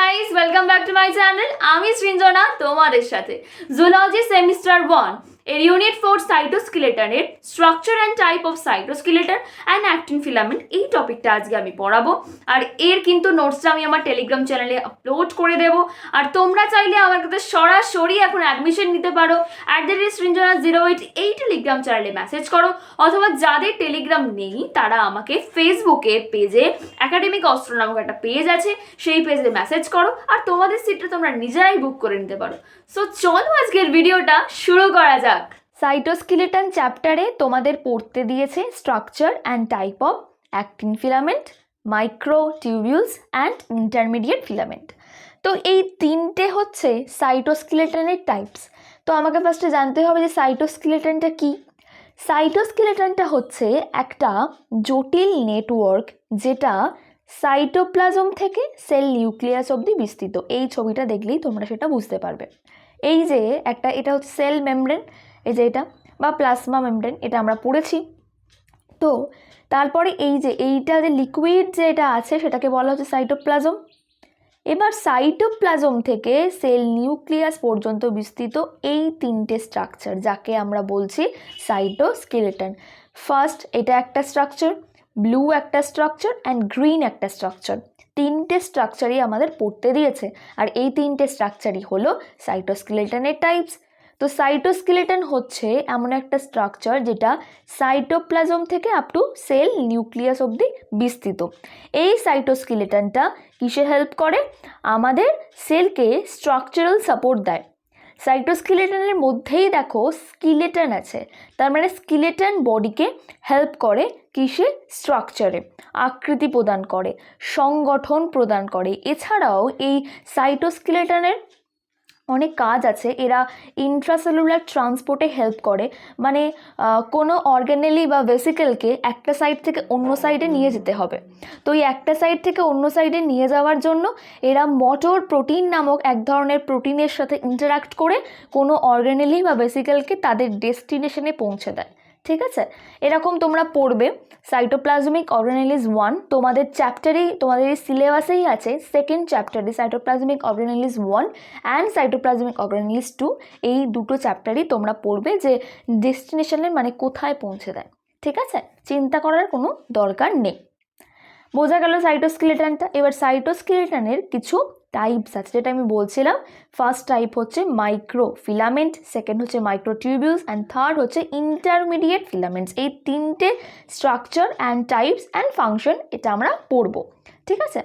Guys, welcome back to my channel. আমি সৃঞ্জনা তোমাদের সাথে জুলজি সেমিস্টার 1 এর ইউনিট 4 সাইটোস্কেলেটনের structure and type of cytoskeleton and actin filament এই টপিকটা আজকে আমি পড়াবো। আর এর কিন্তু নোটসটা আমি আমার টেলিগ্রাম চ্যানেলে আপলোড করে দেবো। আর তোমরা চাইলে আমার কাছে সরাসরি এখন অ্যাডমিশন নিতে পারো। @সৃঞ্জনা08 এই টেলিগ্রাম চ্যানেলে মেসেজ করো, অথবা যাদের টেলিগ্রাম নেই তারা আমাকে ফেসবুকের পেজে একাডেমিক অস্ত্র নামক একটা পেজ আছে, সেই পেজে মেসেজ করো আর তোমাদের সিটটা তোমরা নিজেরাই বুক করে নিতে পারো। সো চলো আজকের ভিডিওটা শুরু করা যাক। সাইটোস্কেলেটন চ্যাপ্টারে তোমাদের পড়তে দিয়েছে structure and type of actin filament, microtubules and intermediate filament. তো এই তিনটে হচ্ছে সাইটোস্কেলেটনের টাইপস। তো আমাকে ফার্স্টে জানতে হবে যে সাইটোস্কেলেটনটা কি। সাইটোস্কেলেটনটা হচ্ছে একটা জটিল নেটওয়ার্ক যেটা সাইটোপ্লাজম থেকে সেল নিউক্লিয়াস অবধি বিস্তৃত। এই ছবিটা দেখলেই তোমরা সেটা বুঝতে পারবে। এই যে এটা হচ্ছে সেল মেমব্রেন, এই যে এটা বা প্লাজমা মেমব্রেন, এটা আমরা পড়েছি। তো তারপরে এইটা যে লিকুইড যে এটা আছে সেটাকে বলা হচ্ছে সাইটোপ্লাজম। এবার সাইটোপ্লাজম থেকে সেল নিউক্লিয়াস পর্যন্ত বিস্তৃত এই তিনটে স্ট্রাকচার যাকে আমরা বলছি সাইটোস্কেলেটন। ফার্স্ট এটা একটা স্ট্রাকচার, ব্লু একটা স্ট্রাকচার অ্যান্ড গ্রিন একটা স্ট্রাকচার। তিনটে স্ট্রাকচারই আমাদের পড়তে দিয়েছে, আর এই তিনটে স্ট্রাকচারই হলো সাইটোস্কেলেটনের টাইপস। তো সাইটোস্কেলেটন হচ্ছে এমন একটা স্ট্রাকচার যেটা সাইটোপ্লাজম থেকে আপ টু সেল নিউক্লিয়াস অবধি বিস্তৃত। এই সাইটোস্কেলেটনটা কিসে হেল্প করে? আমাদের সেলকে স্ট্রাকচারাল সাপোর্ট দেয়। সাইটোস্কেলেটনের মধ্যেই দেখো স্কিলেটন আছে, তার মানে স্কিলেটন বডিকে হেল্প করে কিসে? স্ট্রাকচারে, আকৃতি প্রদান করে, সংগঠন প্রদান করে। এছাড়াও এই সাইটোস্কেলেটনের অনেক কাজ আছে। এরা ইন্ট্রাসেলুলার ট্রান্সপোর্টে হেল্প করে, মানে কোনো অর্গানেলি বা ভেসিকেলকে একটা সাইড থেকে অন্য সাইডে নিয়ে যেতে হবে। তো এই একটা সাইড থেকে অন্য সাইডে নিয়ে যাওয়ার জন্য এরা মোটর প্রোটিন নামক এক ধরনের প্রোটিনের সাথে ইন্টারাক্ট করে কোনো অর্গানেলি বা ভেসিকেলকে তাদের ডেস্টিনেশনে পৌঁছে দেয়। ঠিক আছে, এরকম তোমরা পড়বে। সাইটোপ্লাজমিক অর্গানেলিস 1 তোমাদের চ্যাপ্টারেই, তোমাদের এই সিলেবাসেই আছে। সেকেন্ড চ্যাপ্টারে সাইটোপ্লাজমিক অর্গানেলিস 1 অ্যান্ড সাইটোপ্লাজমিক অর্গানেলিস 2, এই দুটো চ্যাপ্টারই তোমরা পড়বে যে ডেস্টিনেশনের মানে কোথায় পৌঁছে দেয়। ঠিক আছে, চিন্তা করার কোনো দরকার নেই। বোঝা গেল সাইটোস্কেলেটনটা। এবার সাইটোস্কেলেটনের কিছু টাইপস আছে যেটা আমি বলছিলাম। ফার্স্ট টাইপ হচ্ছে মাইক্রো ফিলামেন্ট, সেকেন্ড হচ্ছে মাইক্রোটিউবিউলস অ্যান্ড থার্ড হচ্ছে ইন্টারমিডিয়েট ফিলামেন্টস। এই তিনটে structure and types and function এটা আমরা পড়বো। ঠিক আছে,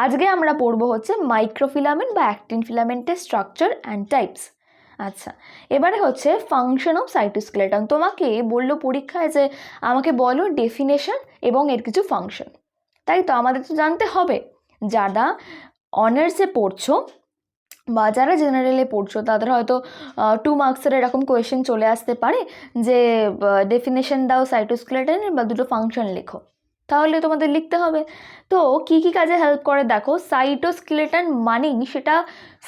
আজকে আমরা পড়বো হচ্ছে মাইক্রোফিলামেন্ট বা অ্যাক্টিন ফিলামেন্টের স্ট্রাকচার অ্যান্ড টাইপস। আচ্ছা, এবারে হচ্ছে ফাংশন অফ সাইটোস্কেলেটন। তোমাকে বললো পরীক্ষায় যে আমাকে বলো ডেফিনেশন এবং এর কিছু ফাংশন। তাই তো আমাদের তো জানতে হবে। যারা অনার্সে পড়ছো বা যারা জেনারেলে পড়ছো তাদের হয়তো 2 মার্কসের এরকম কোয়েশ্চেন চলে আসতে পারে যে ডেফিনেশন দাও সাইটোস্কেলেটনের বা দুটো ফাংশন লেখো। তাহলে তোমাদের লিখতে হবে। তো কি কি কাজে হেল্প করে দেখো। সাইটোস্কেলেটন মানেই সেটা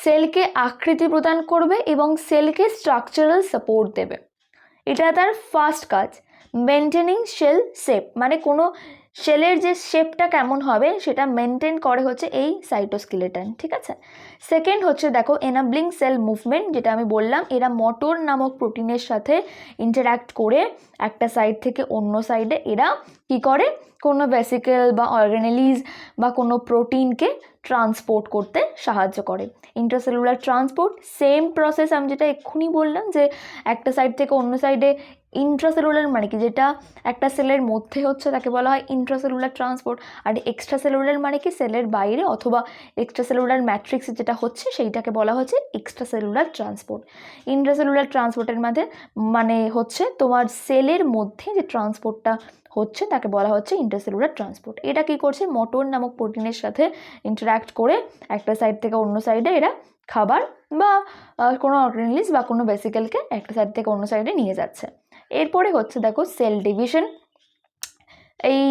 সেলকে আকৃতি প্রদান করবে এবং সেলকে স্ট্রাকচারাল সাপোর্ট দেবে। এটা তার ফার্স্ট কাজ। মেনটেনিং সেল শেপ, মানে কোনো সেলের যে শেপটা কেমন হবে সেটা মেনটেন করে হচ্ছে এই সাইটোস্কেলেটন। ঠিক আছে, সেকেন্ড হচ্ছে দেখো এনাবলিং সেল মুভমেন্ট, যেটা আমি বললাম এরা মোটর নামক প্রোটিনের সাথে ইন্টারাক্ট করে একটা সাইড থেকে অন্য সাইডে এরা কি করে, কোনো ভেসিকেল বা অর্গানেলিজ বা কোনো প্রোটিনকে ট্রান্সপোর্ট করতে সাহায্য করে। ইন্ট্রাসেলুলার ট্রান্সপোর্ট সেম প্রসেস, আমি যেটা এক্ষুনি বললাম যে একটা সাইড থেকে অন্য সাইডে। ইন্ট্রাসেলুলার মানে কি, যেটা একটা সেলের মধ্যে হচ্ছে তাকে বলা হয় ইন্ট্রাসেলুলার ট্রান্সপোর্ট। আর এক্সট্রাসেলুলার মানে কি, সেলের বাইরে অথবা এক্সট্রাসেলুলার ম্যাট্রিক্স যেটা হচ্ছে সেইটাকে বলা হচ্ছে এক্সট্রাসেলুলার ট্রান্সপোর্ট। ইন্ট্রাসেলুলার ট্রান্সপোর্টের মধ্যে মানে হচ্ছে তোমার সেলের মধ্যে যে ট্রান্সপোর্টটা হচ্ছে তাকে বলা হচ্ছে ইন্টারসেলুলার ট্রান্সপোর্ট। এটা কি করছে, মোটর নামক প্রোটিনের সাথে ইন্টারাক্ট করে একটা সাইড থেকে অন্য সাইডে এরা খাবার বা কোনো অর্গানেলিজ বা কোনো ভেসিকেলকে একটা সাইড থেকে অন্য সাইডে নিয়ে যাচ্ছে। এরপরে হচ্ছে দেখো সেল ডিভিশন। এই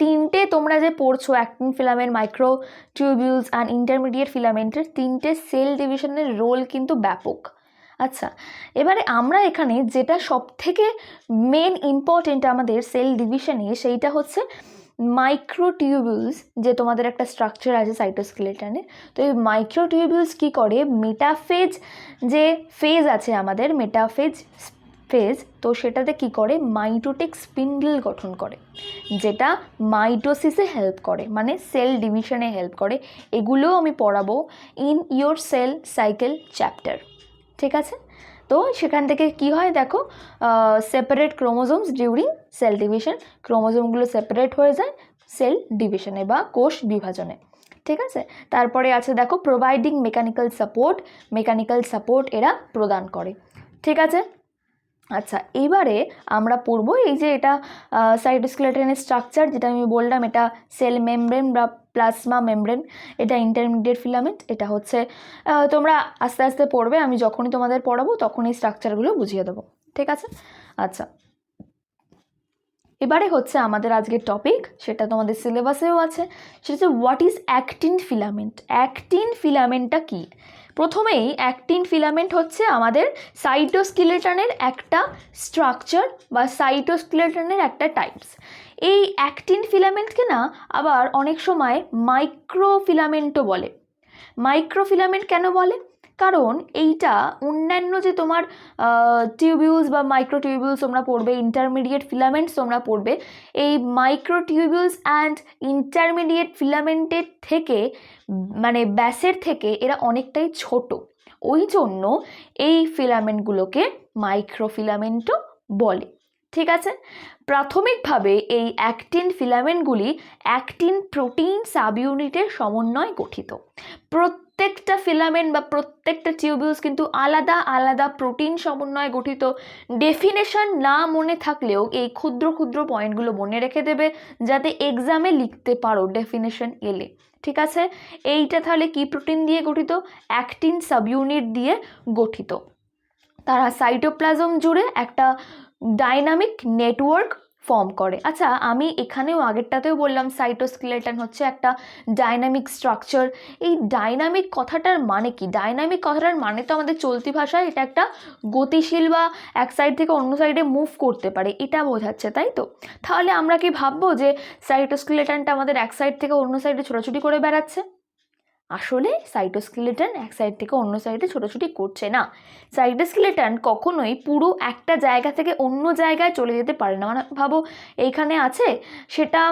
তিনটে তোমরা যে পড়ছো actin filament, microtubules and intermediate ফিলামেন্টের তিনটে সেল ডিভিশনের রোল কিন্তু ব্যাপক। আচ্ছা, এবারে আমরা এখানে যেটা সব থেকে মেন ইম্পর্টেন্ট আমাদের সেল ডিভিশনে, সেইটা হচ্ছে মাইক্রোটিউবিউলস যে তোমাদের একটা স্ট্রাকচার আছে সাইটোস্কেলেটনে, তো এই মাইক্রোটিউবিউলস কী করে, মেটাফেজ যে ফেজ আছে আমাদের, মেটাফেজ ফেজ, তো সেটাতে কি করে মাইটোটিক স্পিন্ডল গঠন করে, যেটা মাইটোসিসে হেল্প করে, মানে সেল ডিভিশনে হেল্প করে। এগুলোও আমি পড়াবো in your cell cycle chapter, ঠিক আছে? তো সেখান থেকে কি হয় দেখো, separate chromosomes during cell division, ক্রোমোজোমগুলো সেপারেট হয়ে যায় সেল ডিভিশনে বা কোষ বিভাজনে, ঠিক আছে? তারপরে আছে দেখো প্রোভাইডিং মেকানিক্যাল সাপোর্ট এরা প্রদান করে, ঠিক আছে? আচ্ছা, এবারে আমরা পড়বো এই যে এটা সাইটোস্কেলেটনের স্ট্রাকচার, যেটা আমি বললাম এটা সেল মেমব্রেন বা প্লাজমা মেমব্রেন, এটা ইন্টারমিডিয়েট ফিলামেন্ট, এটা হচ্ছে তোমরা আস্তে আস্তে পড়বে, আমি যখনই তোমাদের পড়াবো তখনই স্ট্রাকচারগুলো বুঝিয়ে দেবো, ঠিক আছে? আচ্ছা, এবারে হচ্ছে আমাদের আজকের টপিক, সেটা তোমাদের সিলেবাসেও আছে, সেটা হচ্ছে what is actin filament. Actin ফিলামেন্টটা কী? প্রথমেই অ্যাক্টিন ফিলামেন্ট হচ্ছে আমাদের সাইটোস্কেলেটনের একটা স্ট্রাকচার বা সাইটোস্কেলেটনের একটা টাইপস। এই অ্যাক্টিন ফিলামেন্টকে না আবার অনেক সময় মাইক্রোফিলামেন্টও বলে। মাইক্রোফিলামেন্ট কেন বলে? কারণ এইটা অন্যান্য যে তোমার টিউবিউলস বা মাইক্রোটিউবিউলস তোমরা পড়বে, ইন্টারমিডিয়েট ফিলামেন্টস তোমরা পড়বে, এই মাইক্রোটিউবিউলস অ্যান্ড ইন্টারমিডিয়েট ফিলামেন্টের থেকে মানে ব্যাসের থেকে এরা অনেকটাই ছোট, ওই জন্য এই ফিলামেন্টগুলোকে মাইক্রোফিলামেন্টও বলে, ঠিক আছে? প্রাথমিকভাবে এই অ্যাক্টিন ফিলামেন্টগুলি অ্যাক্টিন প্রোটিন সাবইউনিটের সমন্বয়ে গঠিত। প্রত্যেকটা ফিলামেন্ট বা প্রত্যেকটা টিউবিউলস কিন্তু আলাদা আলাদা প্রোটিন সমন্বয়ে গঠিত। ডেফিনেশন না মনে থাকলেও এই ক্ষুদ্র ক্ষুদ্র পয়েন্টগুলো মনে রেখে দেবে, যাতে এক্সামে লিখতে পারো ডেফিনেশন এলে, ঠিক আছে? এইটা তাহলে কি প্রোটিন দিয়ে গঠিত? অ্যাক্টিন সাবইউনিট দিয়ে গঠিত। তারা সাইটোপ্লাজম জুড়ে একটা ডাইনামিক নেটওয়ার্ক ফর্ম করে। আচ্ছা, আমি এখানেও আগেরটাতেও বললাম সাইটোস্কেলেটন হচ্ছে একটা ডাইনামিক স্ট্রাকচার। এই ডাইনামিক কথাটার মানে কি? ডাইনামিক কথাটার মানে তো আমাদের চলতি ভাষায় এটা একটা গতিশীল বা এক সাইড থেকে অন্য সাইডে মুভ করতে পারে, এটা বোঝাচ্ছে, তাই তো? তাহলে আমরা কি ভাববো যে সাইটোস্কেলেটনটা আমাদের এক সাইড থেকে অন্য সাইডে ছোটাছুটি করে বেড়াচ্ছে? আসলে সাইটোস্কেলেটন এক সাইড থেকে অন্য সাইডে ছোটাছুটি করছে না। সাইটোস্কেলেটন কখনোই পুরো একটা জায়গা থেকে অন্য জায়গায় চলে যেতে পারে না। মানে ভাবো এইখানে আছে, সেটা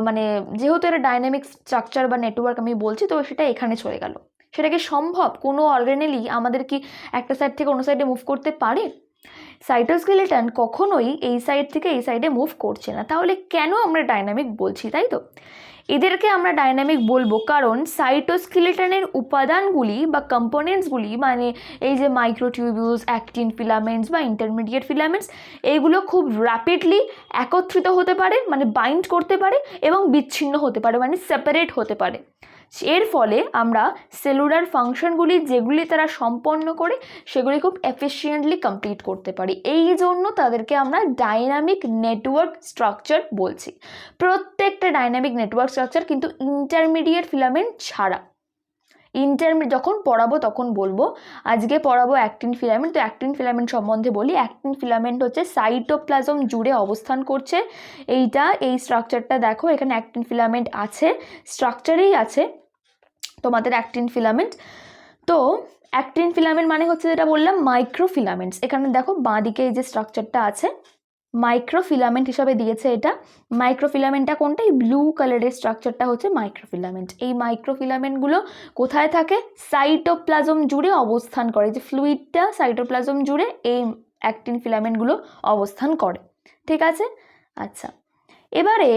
মানে যেহেতু এটা ডাইনামিক স্ট্রাকচার বা নেটওয়ার্ক আমি বলছি, তো সেটা এখানে চলে গেল। সেটা কি সম্ভব? কোনো অর্গানেলি আমাদের কি একটা সাইড থেকে অন্য সাইডে মুভ করতে পারে? সাইটোস্কেলেটন কখনোই এই সাইড থেকে এই সাইডে মুভ করছে না। তাহলে কেন আমরা ডাইনামিক বলছি, তাই তো? এদেরকে আমরা ডাইনামিক বলবো কারণ সাইটোস্কেলেটনের উপাদানগুলি বা কম্পোনেন্টসগুলি, মানে এই যে মাইক্রোটিউবিউলস, অ্যাক্টিন ফিলামেন্টস বা ইন্টারমিডিয়েট ফিলামেন্টস, এইগুলো খুব র্যাপিডলি একত্রিত হতে পারে, মানে বাইন্ড করতে পারে, এবং বিচ্ছিন্ন হতে পারে, মানে সেপারেট হতে পারে। এর ফলে আমরা সেলুলার ফাংশনগুলি যেগুলি তারা সম্পন্ন করে সেগুলি খুব এফিশিয়েন্টলি কমপ্লিট করতে পারি। এই জন্য তাদেরকে আমরা ডাইনামিক নেটওয়ার্ক স্ট্রাকচার বলছি। প্রত্যেকটা ডাইনামিক নেটওয়ার্ক স্ট্রাকচার কিন্তু ইন্টারমিডিয়েট ফিলামেন্ট ছাড়া। যখন পড়াবো তখন বলবো। আজকে পড়াবো অ্যাক্টিন ফিলামেন্ট। তো অ্যাক্টিন ফিলামেন্ট সম্বন্ধে বলি। অ্যাক্টিন ফিলামেন্ট হচ্ছে সাইটোপ্লাজম জুড়ে অবস্থান করছে। এই স্ট্রাকচারটা দেখো, এখানে অ্যাক্টিন ফিলামেন্ট আছে, স্ট্রাকচারেই আছে তোমাদের অ্যাক্টিন ফিলামেন্ট। তো অ্যাক্টিন ফিলামেন্ট মানে হচ্ছে যেটা বললাম মাইক্রোফিলামেন্টস। এখানে দেখো বাঁদিকে এই যে স্ট্রাকচারটা আছে, মাইক্রোফিলামেন্ট হিসাবে দিয়েছে এটা। মাইক্রোফিলামেন্টটা কোনটা? এই ব্লু কালারের স্ট্রাকচারটা হচ্ছে মাইক্রোফিলামেন্ট। এই মাইক্রোফিলামেন্টগুলো কোথায় থাকে? সাইটোপ্লাজম জুড়ে অবস্থান করে। যে ফ্লুইডটা সাইটোপ্লাজম জুড়ে এই অ্যাক্টিন ফিলামেন্টগুলো অবস্থান করে, ঠিক আছে? আচ্ছা, এবারে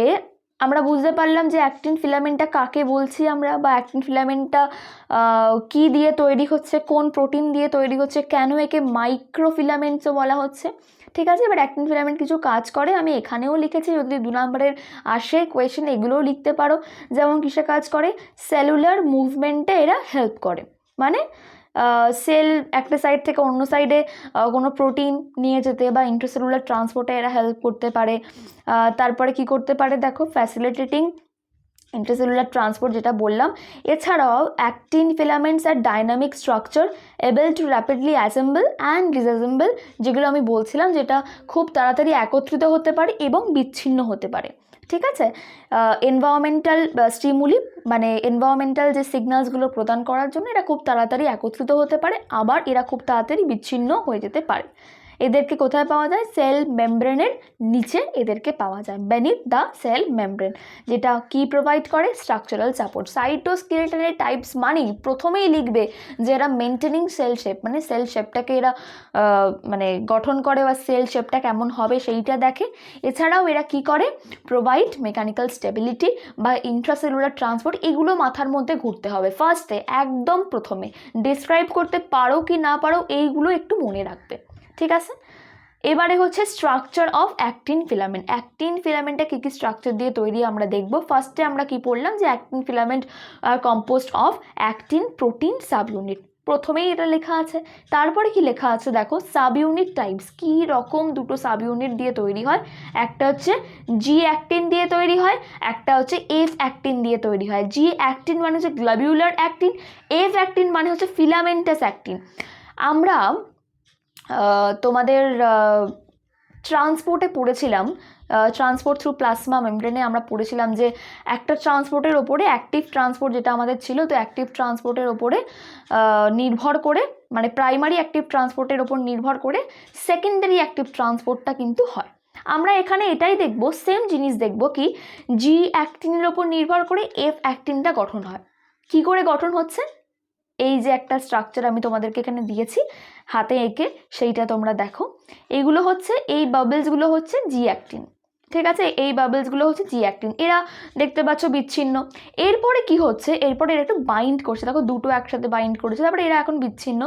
আমরা বুঝতে পারলাম যে অ্যাক্টিন ফিলামেন্টটা কাকে বলছি আমরা, বা অ্যাক্টিন ফিলামেন্টটা কি দিয়ে তৈরি হচ্ছে, কোন প্রোটিন দিয়ে তৈরি হচ্ছে, কেন একে মাইক্রোফিলামেন্টসও বলা হচ্ছে, ঠিক আছে? এবার অ্যাক্টিন ফিলামেন্ট কিছু কাজ করে, আমি এখানেও লিখেছি, যদি 2 নম্বরের আসে কোয়েশ্চেন এগুলোও লিখতে পারো। যেমন কিসে কাজ করে? সেলুলার মুভমেন্টে এরা হেল্প করে, মানে সেল একটা সাইড থেকে অন্য সাইডে কোনো প্রোটিন নিয়ে যেতে বা ইন্ট্রাসেলুলার ট্রান্সপোর্টে এরা হেল্প করতে পারে। তারপরে কি করতে পারে দেখো, ফ্যাসিলিটেটিং ইন্ট্রাসেলুলার ট্রান্সপোর্ট যেটা বললাম। এছাড়াও অ্যাক্টিন ফিলামেন্টস আর dynamic structure able to rapidly assemble and disassemble, যেগুলো আমি বলছিলাম, যেটা খুব তাড়াতাড়ি একত্রিত হতে পারে এবং বিচ্ছিন্ন হতে পারে। ঠিক আছে। এনভায়রনমেন্টাল স্টিমুলি মানে এনভায়রনমেন্টাল যে সিগন্যালসগুলো প্রদান করার জন্য এরা খুব তাড়াতাড়ি একত্রিত হতে পারে, আবার এরা খুব তাড়াতাড়ি বিচ্ছিন্ন হয়ে যেতে পারে। এদেরকে কোথায় পাওয়া যায়? সেল মেমব্রেনের নিচে এদেরকে পাওয়া যায়, বেনিথ দ্য সেল মেমব্রেন, যেটা কি প্রোভাইড করে? Structural support. সাইটোস্কেলেটনের টাইপস মানেই প্রথমেই লিখবে যে এরা মেনটেনিং সেল শেপ, মানে সেল শেপটাকে এরা মানে গঠন করে বা সেল শেপটা কেমন হবে সেইটা দেখে। এছাড়াও এরা কি করে? প্রোভাইড মেকানিক্যাল স্টেবিলিটি বা ইন্ট্রাসেলুলার ট্রান্সপোর্ট, এগুলো মাথার মধ্যে ঘুরতে হবে ফার্স্টে, একদম প্রথমে। ডিসক্রাইব করতে পারো কি না পারো এইগুলো একটু মনে রাখবে, ঠিক আছে। এবারে হচ্ছে structure of actin filament. Actin ফিলামেন্টটা কী কী স্ট্রাকচার দিয়ে তৈরি আমরা দেখব। ফার্স্টে আমরা কি পড়লাম যে অ্যাক্টিন ফিলামেন্ট আর composed of actin protein subunit, প্রথমেই এটা লেখা আছে। তারপরে কি লেখা আছে দেখো, সাব ইউনিট টাইপস, কী রকম দুটো সাব ইউনিট দিয়ে তৈরি হয়। একটা হচ্ছে জি অ্যাক্টিন দিয়ে তৈরি হয়, একটা হচ্ছে এফ অ্যাক্টিন দিয়ে তৈরি হয়। জি অ্যাক্টিন মানে হচ্ছে গ্লোবিউলার অ্যাক্টিন, এফ অ্যাক্টিন মানে হচ্ছে ফিলামেন্টাস অ্যাক্টিন। আমরা তোমাদের ট্রান্সপোর্টে পড়েছিলাম, ট্রান্সপোর্ট থ্রু প্লাজমা মেমব্রেনে আমরা পড়েছিলাম যে একটা ট্রান্সপোর্টের ওপরে, অ্যাক্টিভ ট্রান্সপোর্ট যেটা আমাদের ছিল, তো অ্যাক্টিভ ট্রান্সপোর্টের ওপরে নির্ভর করে, মানে প্রাইমারি অ্যাক্টিভ ট্রান্সপোর্টের ওপর নির্ভর করে সেকেন্ডারি অ্যাক্টিভ ট্রান্সপোর্টটা কিন্তু হয়। আমরা এখানে এটাই দেখব, সেম জিনিস দেখব কি জি অ্যাক্টিনের ওপর নির্ভর করে এফ অ্যাক্টিনটা গঠন হয়। কি করে গঠন হচ্ছে? এই যে একটা স্ট্রাকচার আমি তোমাদেরকে এখানে দিয়েছি হাতে এঁকে, সেইটা তোমরা দেখো। এইগুলো হচ্ছে, এই বাবলসগুলো হচ্ছে জি অ্যাক্টিন, ঠিক আছে। এই বাবলসগুলো হচ্ছে জি অ্যাক্টিন, এরা দেখতে পাচ্ছ বিচ্ছিন্ন। এরপরে কি হচ্ছে? এরপরে এরা একটু বাইন্ড করছে, দেখো দুটো একসাথে বাইন্ড করেছে, তারপরে এরা এখন বিচ্ছিন্ন।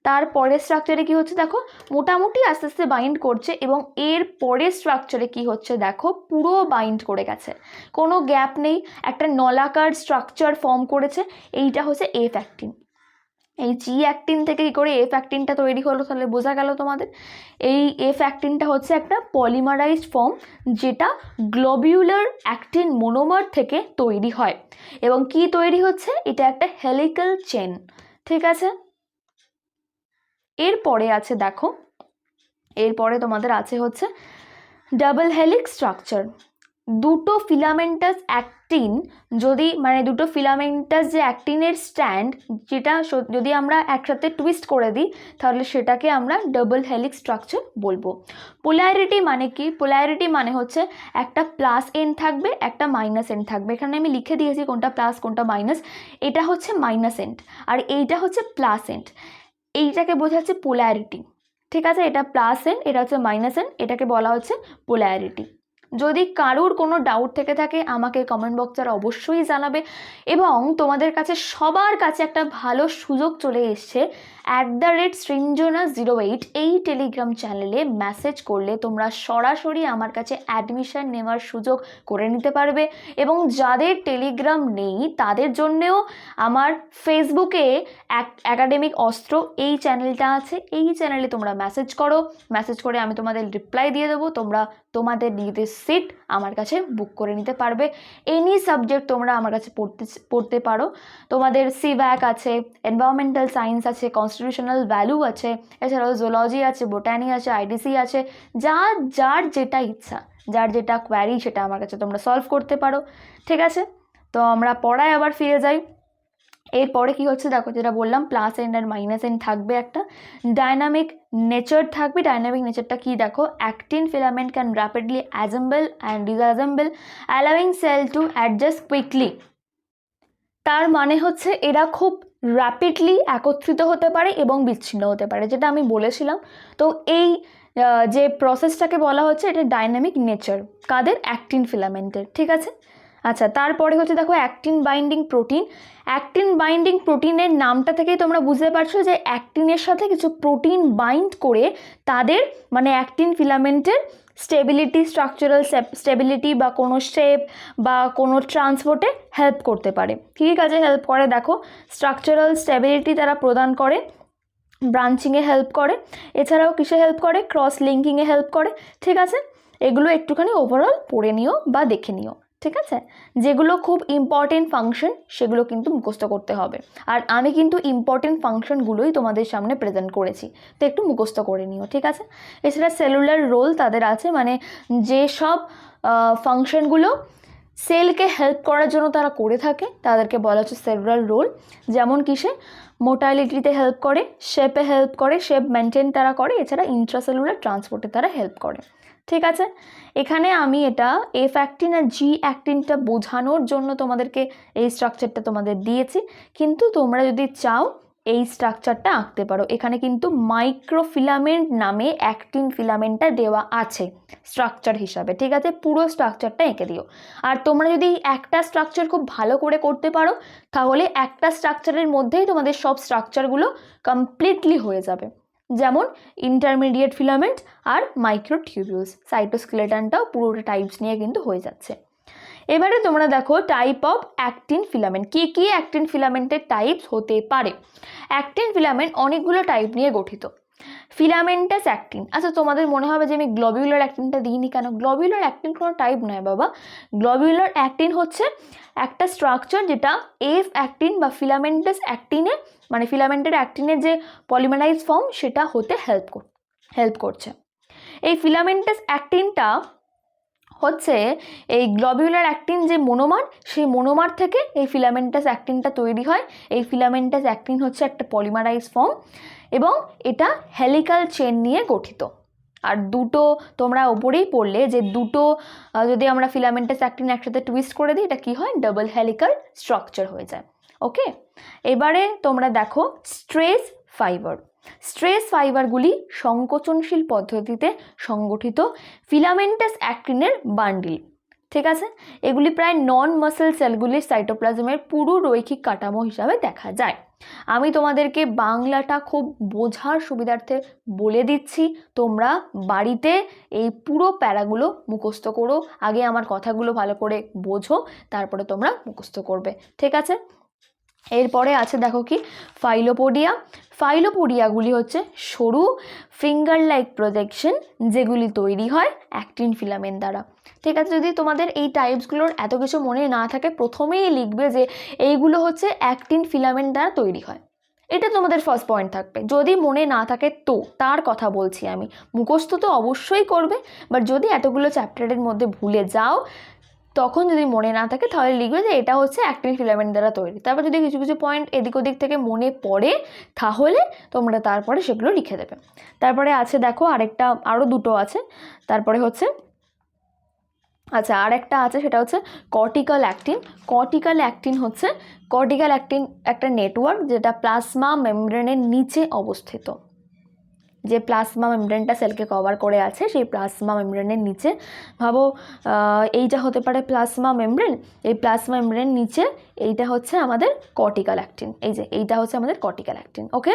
তারপরে স্ট্রাকচারে কি হচ্ছে দেখো, মোটামুটি আস্তে আস্তে বাইন্ড করছে, এবং এর পরের স্ট্রাকচারে কি হচ্ছে দেখো, পুরো বাইন্ড করে গেছে, কোনো গ্যাপ নেই, একটা নলাকার স্ট্রাকচার ফর্ম করেছে। এইটা হচ্ছে এফ অ্যাক্টিন। এই জি অ্যাক্টিন থেকে কী করে এফ অ্যাক্টিনটা তৈরি হলো তাহলে বোঝা গেল তোমাদের। এই এফ অ্যাক্টিনটা হচ্ছে একটা পলিমারাইজড ফর্ম, যেটা গ্লোবিউলার অ্যাক্টিন মোনোমার থেকে তৈরি হয়। এবং কি তৈরি হচ্ছে? এটা একটা হেলিক্যাল চেন, ঠিক আছে। এরপরে আছে দেখো, এরপরে তোমাদের আছে হচ্ছে ডাবল হেলিক্স স্ট্রাকচার। দুটো ফিলামেন্টাস অ্যাক্টিন যদি, মানে দুটো ফিলামেন্টাস যে অ্যাক্টিনের স্ট্যান্ড, যেটা যদি আমরা একসাথে টুইস্ট করে দিই তাহলে সেটাকে আমরা ডাবল হেলিক্স স্ট্রাকচার বলবো। পোলারিটি মানে কি? পোলারিটি মানে হচ্ছে একটা প্লাস এন্ড থাকবে, একটা মাইনাস এন্ড থাকবে। এখানে আমি লিখে দিয়েছি কোনটা প্লাস কোনটা মাইনাস। এটা হচ্ছে মাইনাস এন্ড আর এইটা হচ্ছে প্লাস এন্ড, এইটাকে বোঝাচ্ছে পোলারিটি, ঠিক আছে। এটা প্লাস এন্ড, এটা হচ্ছে মাইনাস এন্ড, এটাকে বলা হচ্ছে পোলারিটি। যদি কারোর কোনো ডাউট থেকে থাকে আমাকে কমেন্ট বক্সে অবশ্যই জানাবে। এবং তোমাদের কাছে সবার কাছে একটা ভালো সুযোগ চলে এসছে, @Srinjana08 এই টেলিগ্রাম চ্যানেলে মেসেজ করলে তোমরা সরাসরি আমার কাছে অ্যাডমিশন নেওয়ার সুযোগ করে নিতে পারবে। এবং যাদের টেলিগ্রাম নেই তাদের জন্যেও আমার ফেসবুকে একাডেমিক অস্ত্র এই চ্যানেলটা আছে, এই চ্যানেলে তোমরা মেসেজ করো, মেসেজ করে আমি তোমাদের রিপ্লাই দিয়ে দেবো। তোমরা তোমাদের নিজেদের সিট আমার কাছে বুক করে নিতে পারবে। এনি সাবজেক্ট তোমরা আমার কাছে পড়তে পারো। তোমাদের সিভ্যাক আছে, এনভায়রনমেন্টাল সায়েন্স আছে, কনস্টিটিউশনাল ভ্যালু আছে, এছাড়াও জুলজি আছে, বোটানি আছে, আইডিসি আছে, যার যেটা ইচ্ছা, যার যেটা কোয়ারি সেটা আমার কাছে তোমরা সলভ করতে পারো, ঠিক আছে। তো আমরা পড়ায় আবার ফিরে যাই। এরপরে কি হচ্ছে দেখো, যেটা বললাম প্লাস এন্ড আর মাইনাস এন্ড থাকবে, একটা ডাইনামিক নেচার থাকবে। ডাইনামিক নেচারটা কি দেখো, actin filament can rapidly assemble and disassemble allowing cell to adjust quickly. তার মানে হচ্ছে এরা খুব র্যাপিডলি একত্রিত হতে পারে এবং বিচ্ছিন্ন হতে পারে, যেটা আমি বলেছিলাম। তো এই যে প্রসেসটাকে বলা হচ্ছে এটা ডাইনামিক নেচার, কাদের? অ্যাক্টিন ফিলামেন্টের, ঠিক আছে। আচ্ছা, তারপরে হচ্ছে দেখো actin binding protein. Actin binding প্রোটিনের নামটা থেকেই তোমরা বুঝতে পারছো যে অ্যাক্টিনের সাথে কিছু প্রোটিন বাইন্ড করে তাদের, মানে অ্যাক্টিন ফিলামেন্টের স্টেবিলিটি, স্ট্রাকচারাল স্টেবিলিটি বা কোনো শেপ বা কোনো ট্রান্সপোর্টে হেল্প করতে পারে। কী কাজে হেল্প করে দেখো, স্ট্রাকচারাল স্টেবিলিটি তারা প্রদান করে, ব্রাঞ্চিংয়ে হেল্প করে, এছাড়াও কিসে হেল্প করে? ক্রস লিঙ্কিংয়ে হেল্প করে, ঠিক আছে। এগুলো একটুখানি ওভারঅল পড়ে নিও বা দেখে নিও, ঠিক ঠিক আছে, যেগুলো খুব ইম্পর্টেন্ট ফাংশন সেগুলো কিন্তু মুখস্থ করতে হবে। আর আমি কিন্তু ইম্পর্টেন্ট ফাংশনগুলোই তোমাদের সামনে প্রেজেন্ট করেছি, তো একটু মুখস্থ করে নিও, ঠিক আছে। এছাড়া সেলুলার রোল তাদের আছে, মানে যেসব ফাংশনগুলো সেলকে হেল্প করার জন্য তারা করে থাকে তাদেরকে বলা হচ্ছে সেলুলার রোল। যেমন কিসে, মোটালিটিতে হেল্প করে, শেপে হেল্প করে, শেপ মেনটেন তারা করে, এছাড়া ইন্ট্রাসেলুলার ট্রান্সপোর্টে তারা হেল্প করে, ঠিক আছে। এখানে আমি এটা এফ অ্যাক্টিন আর জি অ্যাক্টিনটা বোঝানোর জন্য তোমাদেরকে এই স্ট্রাকচারটা তোমাদের দিয়েছি, কিন্তু তোমরা যদি চাও এই স্ট্রাকচারটা আঁকতে পারো। এখানে কিন্তু মাইক্রোফিলামেন্ট নামে অ্যাক্টিন ফিলামেন্টটা দেওয়া আছে স্ট্রাকচার হিসাবে, ঠিক আছে। পুরো স্ট্রাকচারটা এঁকে দিও। আর তোমরা যদি একটা স্ট্রাকচার খুব ভালো করে করতে পারো তাহলে একটা স্ট্রাকচারের মধ্যেই তোমাদের সব স্ট্রাকচারগুলো কমপ্লিটলি হয়ে যাবে। যেমন ইন্টারমিডিয়েট ফিলামেন্ট আর মাইক্রোটিউবিউলস, সাইটোস্কেলেটনটাও পুরোটা টাইপস নিয়ে কিন্তু হয়ে যাচ্ছে। এবারে তোমরা দেখো টাইপ অফ অ্যাক্টিন ফিলামেন্ট, কী কী অ্যাক্টিন ফিলামেন্টের টাইপস হতে পারে। অ্যাক্টিন ফিলামেন্ট অনেকগুলো টাইপ নিয়ে গঠিত। ফিলামেন্টাস অ্যাক্টিন, আচ্ছা তোমাদের মনে হবে যে আমি গ্লোবিউলার অ্যাক্টিনটা দিইনি কেন? গ্লোবিউলার অ্যাক্টিন কোনো টাইপ নয় বাবা। গ্লোবিউলার অ্যাক্টিন হচ্ছে একটা স্ট্রাকচার যেটা এফ অ্যাক্টিন বা ফিলামেন্টাস অ্যাক্টিনে, মানে ফিলামেন্টের অ্যাক্টিনের যে পলিমারাইজ ফর্ম সেটা হতে হেল্প করছে। এই ফিলামেন্টাস অ্যাক্টিনটা হচ্ছে এই গ্লোবিউলার অ্যাক্টিন যে মোনোমার, সেই মোনোমার থেকে এই ফিলামেন্টাস অ্যাক্টিনটা তৈরি হয়। এই ফিলামেন্টাস অ্যাক্টিন হচ্ছে একটা পলিমারাইজ ফর্ম এবং এটা হেলিক্যাল চেন নিয়ে গঠিত। আর দুটো তোমরা ওপরেই পড়লে যে দুটো যদি আমরা ফিলামেন্টাস অ্যাক্টিন একসাথে টুইস্ট করে দিই এটা কি হয়, ডাবল হেলিক্যাল স্ট্রাকচার হয়ে যায়। ওকে, এবারে তোমরা দেখো স্ট্রেস ফাইবার। স্ট্রেস ফাইবারগুলি সংকোচনশীল পদ্ধতিতে সংগঠিত ফিলামেন্টাস অ্যাক্টিনের বান্ডিল, ঠিক আছে। এগুলি প্রায় নন মাসেল সেলগুলির সাইটোপ্লাজমের পুরো রৈখিক কাঠামো হিসাবে দেখা যায়। আমি তোমাদেরকে বাংলাটা খুব বোঝার সুবিধার্থে বলে দিচ্ছি, তোমরা বাড়িতে এই পুরো প্যারাগুলো মুখস্থ করো। আগে আমার কথাগুলো ভালো করে বোঝো, তারপরে তোমরা মুখস্থ করবে, ঠিক আছে। এরপরে আছে দেখো কি ফাইলোপোডিয়া। ফাইলোপোডিয়াগুলি হচ্ছে সরু ফিঙ্গার লাইক প্রজেকশন যেগুলি তৈরি হয় অ্যাক্টিন ফিলামেন্ট দ্বারা, ঠিক আছে। যদি তোমাদের এই টাইপসগুলোর এত কিছু মনে না থাকে প্রথমেই লিখবে যে এইগুলো হচ্ছে অ্যাক্টিন ফিলামেন্ট দ্বারা তৈরি হয়, এটা তোমাদের ফার্স্ট পয়েন্ট থাকবে। যদি মনে না থাকে তো তার কথা বলছি আমি, মুখস্থ তো অবশ্যই করবে, বাট যদি এতগুলো চ্যাপ্টারের মধ্যে ভুলে যাও তখন যদি মনে না থাকে তাহলে লিখবে যে এটা হচ্ছে অ্যাক্টিন ফিলামেন্ট দ্বারা তৈরি। তারপর যদি কিছু কিছু পয়েন্ট এদিক ওদিক থেকে মনে পড়ে তাহলে তোমরা তারপরে সেগুলো লিখে দেবে। তারপরে আছে দেখো আরও দুটো আছে। তারপরে হচ্ছে আচ্ছা আরেকটা আছে, সেটা হচ্ছে কর্টিক্যাল অ্যাক্টিন। কর্টিক্যাল অ্যাক্টিন একটা নেটওয়ার্ক যেটা প্লাজমা মেমব্রেনের নিচে অবস্থিত। যে প্লাজমা মেমব্রেনটা সেলকে কভার করে আছে সেই প্লাজমা মেমব্রেনের নিচে ভাবো এইটা হতে পারে প্লাজমা মেমব্রেন, এই প্লাজমা মেমব্রেনের নিচে এইটা হচ্ছে আমাদের কর্টিক্যাল অ্যাক্টিন, এই যে এইটা হচ্ছে আমাদের কর্টিক্যাল অ্যাক্টিন। ওকে,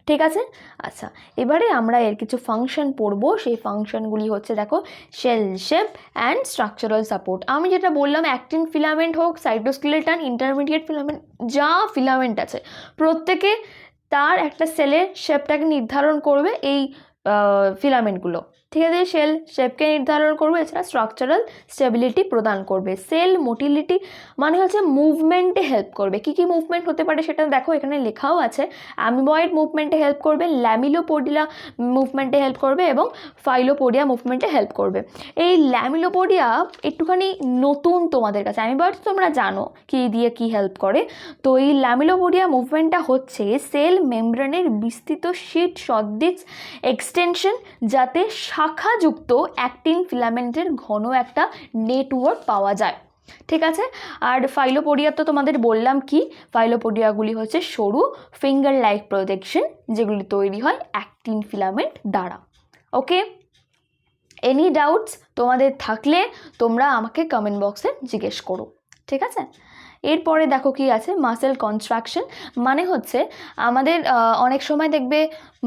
ঠিক আছে। আচ্ছা এবারে আমরা এর কিছু ফাংশন পড়বো। সেই ফাংশনগুলি হচ্ছে দেখো cell shape and structural support. আমি যেটা বললাম অ্যাক্টিন ফিলামেন্ট হোক, সাইটোস্কেলেটন, ইন্টারমিডিয়েট ফিলামেন্ট, যা ফিলামেন্ট আছে প্রত্যেকে তার একটা সেলের শেপটাকে নির্ধারণ করবে এই ফিলামেন্টগুলো, ঠিক আছে। সেল শেপকে নির্ধারণ করবে, এছাড়া স্ট্রাকচারাল স্টেবিলিটি প্রদান করবে। সেল মোটিলিটি মানে হচ্ছে মুভমেন্টে হেল্প করবে। কী কী মুভমেন্ট হতে পারে সেটা দেখো এখানে লেখাও আছে। অ্যামিবয়েড মুভমেন্টে হেল্প করবে, ল্যামিলোপোডিয়া মুভমেন্টে হেল্প করবে এবং ফাইলোপোডিয়া মুভমেন্টে হেল্প করবে। এই ল্যামিলোপোডিয়া একটুখানি নতুন তোমাদের কাছে, অ্যামিবয়েড তোমরা জানো কী দিয়ে কী হেল্প করে। তো এই ল্যামিলোপোডিয়া মুভমেন্টটা হচ্ছে সেল মেমব্রেনের বিস্তৃত শীট সদৃশ এক্সটেনশন, যাতে শাখাযুক্ত অ্যাক্টিন ফিলামেন্টের ঘন একটা নেটওয়ার্ক পাওয়া যায়, ঠিক আছে। আর ফাইলোপোডিয়া তো তোমাদের বললাম কি, ফাইলোপোডিয়াগুলি হচ্ছে সরু ফিঙ্গার লাইক প্রজেকশন যেগুলি তৈরি হয় অ্যাক্টিন ফিলামেন্ট দ্বারা। ওকে, এনি ডাউটস তোমাদের থাকলে তোমরা আমাকে কমেন্ট বক্সে জিজ্ঞেস করো, ঠিক আছে। এরপরে দেখো কি আছে মাসেল কনস্ট্রাকশন, মানে হচ্ছে আমাদের অনেক সময় দেখবে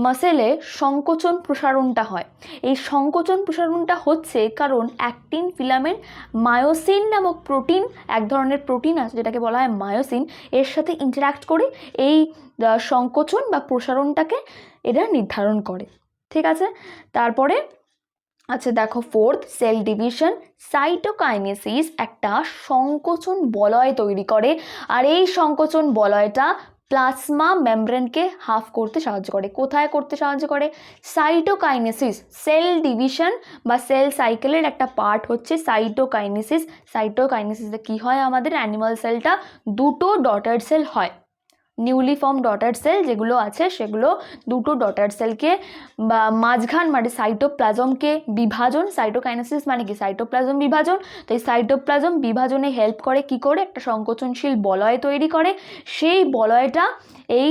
মাসেলে সংকোচন প্রসারণটা হয়। এই সংকোচন প্রসারণটা হচ্ছে কারণ অ্যাক্টিন ফিলামেন্ট মায়োসিন নামক প্রোটিন, এক ধরনের প্রোটিন আছে যেটাকে বলা হয় মায়োসিন, এর সাথে ইন্টারাক্ট করে এই সংকোচন বা প্রসারণটাকে এরা নির্ধারণ করে, ঠিক আছে। তারপরে আচ্ছা দেখো, ফোর্থ, সেল ডিভিশন। সাইটোকাইনেসিস একটা সংকোচন বলয় তৈরি করে, আর এই সংকোচন বলয়টা প্লাজমা মেমব্রেনকে হাফ করতে সাহায্য করে। কোথায় করতে সাহায্য করে? সাইটোকাইনেসিস, সেল ডিভিশন বা সেল সাইকেলের একটা পার্ট হচ্ছে সাইটোকাইনেসিস। সাইটোকাইনেসিসে কি হয়, আমাদের অ্যানিমাল সেলটা দুটো ডটার সেল হয়। নিউলি ফর্ম ডটার সেল যেগুলো আছে সেগুলো দুটো ডটার সেলকে বা মাঝখান মানে সাইটোপ্লাজমকে বিভাজন, সাইটোকাইনেসিস মানে কি সাইটোপ্লাজম বিভাজন, তো এই সাইটোপ্লাজম বিভাজনে হেল্প করে কি করে, একটা সংকোচনশীল বলয় তৈরি করে। সেই বলয়টা এই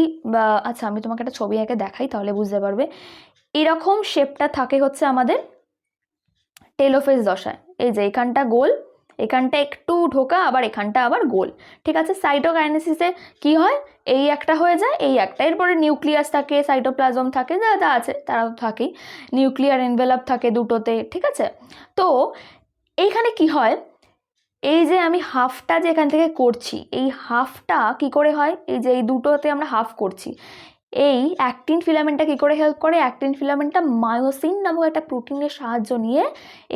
আচ্ছা আমি তোমাকে একটা ছবি এঁকে দেখাই তাহলে বুঝতে পারবে। এরকম শেপটা থাকে হচ্ছে আমাদের টেলোফেজ দশায়। এই যে এখানটা গোল, এখানটা একটু ঢোকা, আবার এখানটা আবার গোল, ঠিক আছে। সাইটোকাইনেসিসে কি হয়, এই একটা হয়ে যায়, এই একটা, এরপরে নিউক্লিয়াস থাকে, সাইটোপ্লাজম থাকে, যা যা আছে তারা তো থাকেই, নিউক্লিয়ার এনভেলপ থাকে দুটোতে, ঠিক আছে। তো এইখানে কি হয়, এই যে আমি হাফটা যে এখান থেকে করছি, এই হাফটা কি করে হয়, এই যে এই দুটোতে আমরা হাফ করছি, এই অ্যাক্টিন ফিলামেন্টটা কী করে হেল্প করে, অ্যাক্টিন ফিলামেন্টটা মায়োসিন নামক একটা প্রোটিনের সাহায্য নিয়ে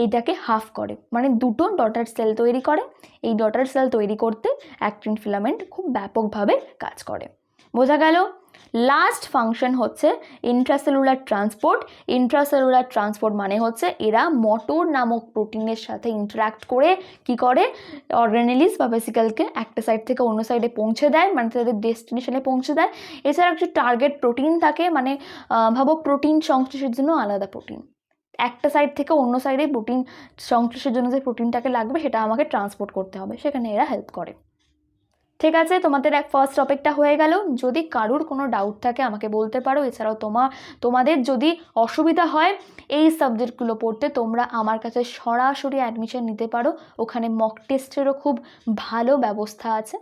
এইটাকে হাফ করে, মানে দুটো ডটার সেল তৈরি করে। এই ডটার সেল তৈরি করতে অ্যাক্টিন ফিলামেন্ট খুব ব্যাপকভাবে কাজ করে। বোঝা গেল? লাস্ট ফাংশন হচ্ছে ইন্ট্রাসেলুলার ট্রান্সপোর্ট। ইন্ট্রাসেলুলার ট্রান্সপোর্ট মানে হচ্ছে এরা মোটর নামক প্রোটিনের সাথে ইন্টারাক্ট করে কি করে, অর্গানেলিস বা ভেসিকেলকে একটা সাইড থেকে অন্য সাইডে পৌঁছে দেয়, মানে তাদের ডেস্টিনেশনে পৌঁছে দেয়। এছাড়া কিছু টার্গেট প্রোটিন থাকে, মানে ভাবো প্রোটিন সংশ্লেষের জন্য আলাদা প্রোটিন, একটা সাইড থেকে অন্য সাইডে প্রোটিন সংশ্লেষের জন্য যে প্রোটিনটাকে লাগবে সেটা আমাকে ট্রান্সপোর্ট করতে হবে, সেখানে এরা হেল্প করে। ঠিক আছে, তোমাদের ফার্স্ট টপিকটা হয়ে গেল। যদি কারুর কোনো ডাউট থাকে আমাকে বলতে পারো। এছাড়াও তোমাদের যদি অসুবিধা হয় এই সাবজেক্টগুলো পড়তে, তোমরা আমার কাছে সরাসরি অ্যাডমিশন নিতে পারো, ওখানে মক টেস্টেরও খুব ভালো ব্যবস্থা আছে।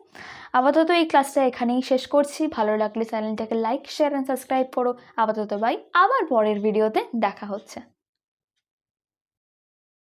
আপাতত এই ক্লাসটা এখানেই শেষ করছি। ভালো লাগলে চ্যানেলটাকে লাইক, শেয়ার অ্যান্ড সাবস্ক্রাইব করো। আপাতত বাই, আবার পরের ভিডিওতে দেখা হচ্ছে।